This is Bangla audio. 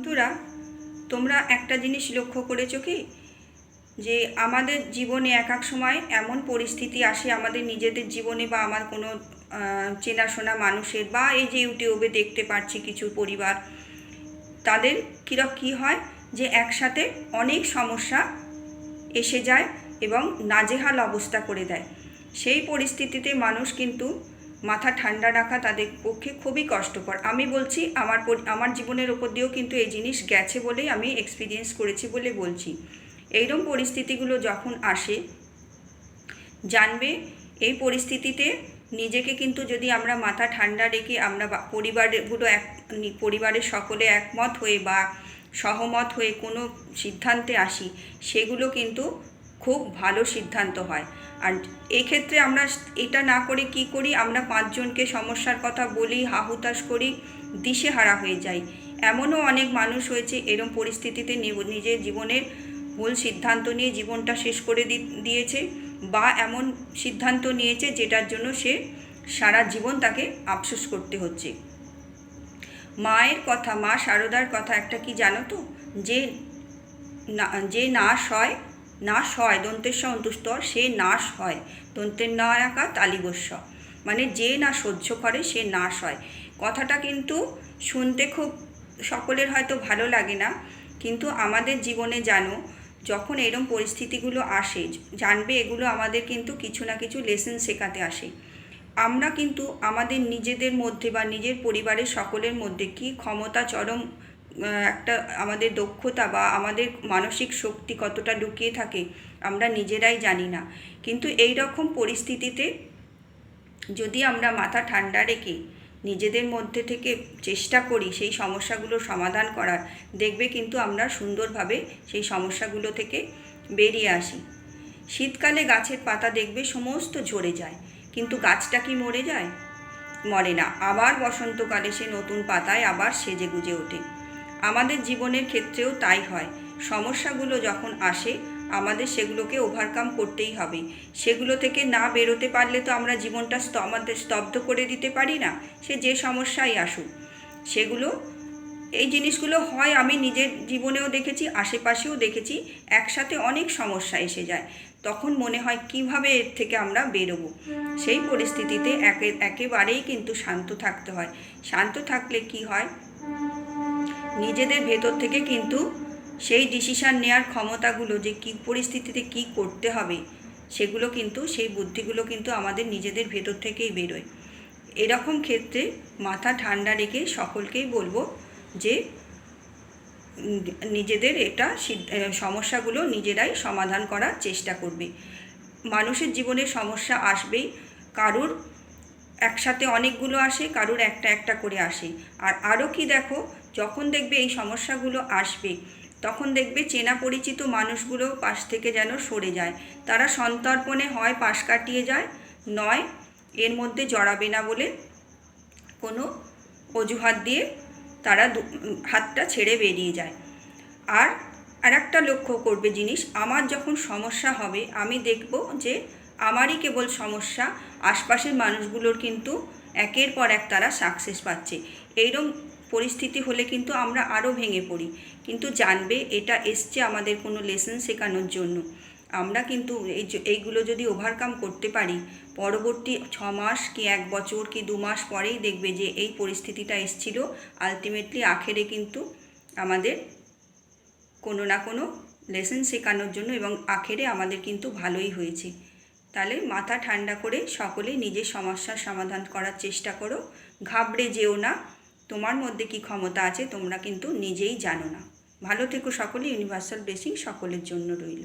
বন্ধুরা, তোমরা একটা জিনিস লক্ষ্য করেছো কি, যে আমাদের জীবনে এক এক সময় এমন পরিস্থিতি আসে আমাদের নিজেদের জীবনে বা আমার কোনো চেনাশোনা মানুষের, বা এই যে ইউটিউবে দেখতে পাচ্ছি কিছু পরিবার, তাদের কী হয় যে একসাথে অনেক সমস্যা এসে যায় এবং নাজেহাল অবস্থা করে দেয়। সেই পরিস্থিতিতে মানুষ কিন্তু মাথা ঠান্ডা রাখা তাদের পক্ষে খুবই কষ্টকর। আমি বলছি আমার জীবনের ওপর দিয়েও কিন্তু এই জিনিস গেছে বলেই আমি এক্সপিরিয়েন্স করেছি বলে বলছি। এইরকম পরিস্থিতিগুলো যখন আসে, জানবে এই পরিস্থিতিতে নিজেকে কিন্তু যদি আমরা মাথা ঠান্ডা রেখে আমরা পরিবারের সকলে একমত হয়ে বা সহমত হয়ে কোনো সিদ্ধান্তে আসি, সেগুলো কিন্তু খুব ভালো সিদ্ধান্ত হয়। আর এক্ষেত্রে আমরা এটা না করে কি করি, আমরা 5 জনকে সমস্যার কথা বলি, হাহুতাশ করি, দিশেহারা হয়ে যাই। এমনও অনেক মানুষ হয়েছে এরকম পরিস্থিতিতে নিজের জীবনের ভুল সিদ্ধান্ত নিয়ে জীবনটা শেষ করে দিয়েছে, বা এমন সিদ্ধান্ত নিয়েছে যেটার জন্য সে সারা জীবন তাকে আফসোস করতে হচ্ছে। মায়ের কথা, মা শারদার কথা একটা কি জানো তো, যে নাশ হয় দন্তের স অন্তুষ্ট, সে নাশ হয় দন্তের ন একা তালিবস্য, মানে যে না সহ্য করে সে নাশ হয়। কথাটা কিন্তু শুনতে খুব সকলের হয়তো ভালো লাগে না, কিন্তু আমাদের জীবনে জানো যখন এরকম পরিস্থিতিগুলো আসে, জানবে এগুলো আমাদের কিন্তু কিছু না কিছু লেসন শেখাতে আসে। আমরা কিন্তু আমাদের নিজেদের মধ্যে বা নিজের পরিবারের সকলের মধ্যে কি ক্ষমতা, চরম একটা আমাদের দক্ষতা বা আমাদের মানসিক শক্তি কতটা লুকিয়ে থাকে আমরা নিজেরাই জানি না। কিন্তু এই রকম পরিস্থিতিতে যদি আমরা মাথা ঠান্ডা রেখে নিজেদের মধ্যে থেকে চেষ্টা করি সেই সমস্যাগুলো সমাধান করার, দেখবে কিন্তু আমরা সুন্দরভাবে সেই সমস্যাগুলো থেকে বেরিয়ে আসি। শীতকালে গাছের পাতা দেখবে সমস্ত ঝরে যায়, কিন্তু গাছটা কি মরে যায়? মরে না। আবার বসন্তকালে সে নতুন পাতায় আবার সেজে গুজে ওঠে। আমাদের জীবনের ক্ষেত্রেও তাই হয়। সমস্যাগুলো যখন আসে আমাদের সেগুলোকে ওভারকাম করতেই হবে। সেগুলো থেকে না বেরোতে পারলে তো আমরা জীবনটা আমাদের স্তব্ধ করে দিতে পারি না। সে যে সমস্যাই আসুক, এই জিনিসগুলো হয় আমি নিজের জীবনেও দেখেছি, আশেপাশেও দেখেছি, একসাথে অনেক সমস্যা এসে যায়। তখন মনে হয় কিভাবে এর থেকে আমরা বেরোবো। সেই পরিস্থিতিতে একেবারেই কিন্তু শান্ত থাকতে হয়। শান্ত থাকলে কি হয়, নিজেদের ভেতর থেকে কিন্তু সেই ডিসিশান নেওয়ার ক্ষমতাগুলো, যে কী পরিস্থিতিতে কি করতে হবে, সেগুলো কিন্তু সেই বুদ্ধিগুলো কিন্তু আমাদের নিজেদের ভেতর থেকেই বেরোয়। এরকম ক্ষেত্রে মাথা ঠান্ডা রেখে সকলকেই বলবো যে নিজেদের সমস্যাগুলো নিজেরাই সমাধান করার চেষ্টা করবে। মানুষের জীবনে সমস্যা আসবেই, কারুর একসাথে অনেকগুলো আসে, কারুর একটা একটা করে আসে। আর আরও কি দেখো, যখন দেখবে এই সমস্যাগুলো আসবে তখন দেখবে চেনা পরিচিত মানুষগুলো পাশ থেকে যেন সরে যায়। তারা সন্তর্পণে হয় পাশ কাটিয়ে যায়, নয় এর মধ্যে জড়াবে না বলে কোনো অজুহাত দিয়ে তারা হাতটা ছেড়ে বেরিয়ে যায়। আর একটা লক্ষ্য করবে জিনিস, আমার যখন সমস্যা হবে আমি দেখব যে আমারই কেবল সমস্যা, আশপাশের মানুষগুলোর কিন্তু একের পর এক তারা সাকসেস পাচ্ছে। এইরকম পরিস্থিতি হলে কিন্তু আমরা আরও ভেঙে পড়ি, কিন্তু জানবে এটা এসছে আমাদের কোনো লেসন শেখানোর জন্য। আমরা কিন্তু এইগুলো যদি ওভারকাম করতে পারি, পরবর্তী 6 মাস কি 1 বছর কি 2 মাস পরেই দেখবে যে এই পরিস্থিতিটা এসছিল আলটিমেটলি আখেরে কিন্তু আমাদের কোনো না কোনো লেসন শেখানোর জন্য, এবং আখেরে আমাদের কিন্তু ভালোই হয়েছে। তাহলে মাথা ঠান্ডা করে সকলে নিজের সমস্যার সমাধান করার চেষ্টা করো। ঘাবড়ে যেও না, তোমার মধ্যে কি ক্ষমতা আছে তোমরা কিন্তু নিজেই জানো না। ভালো থেকো সকলে। ইউনিভার্সাল ব্লেসিং সকলের জন্য রইল।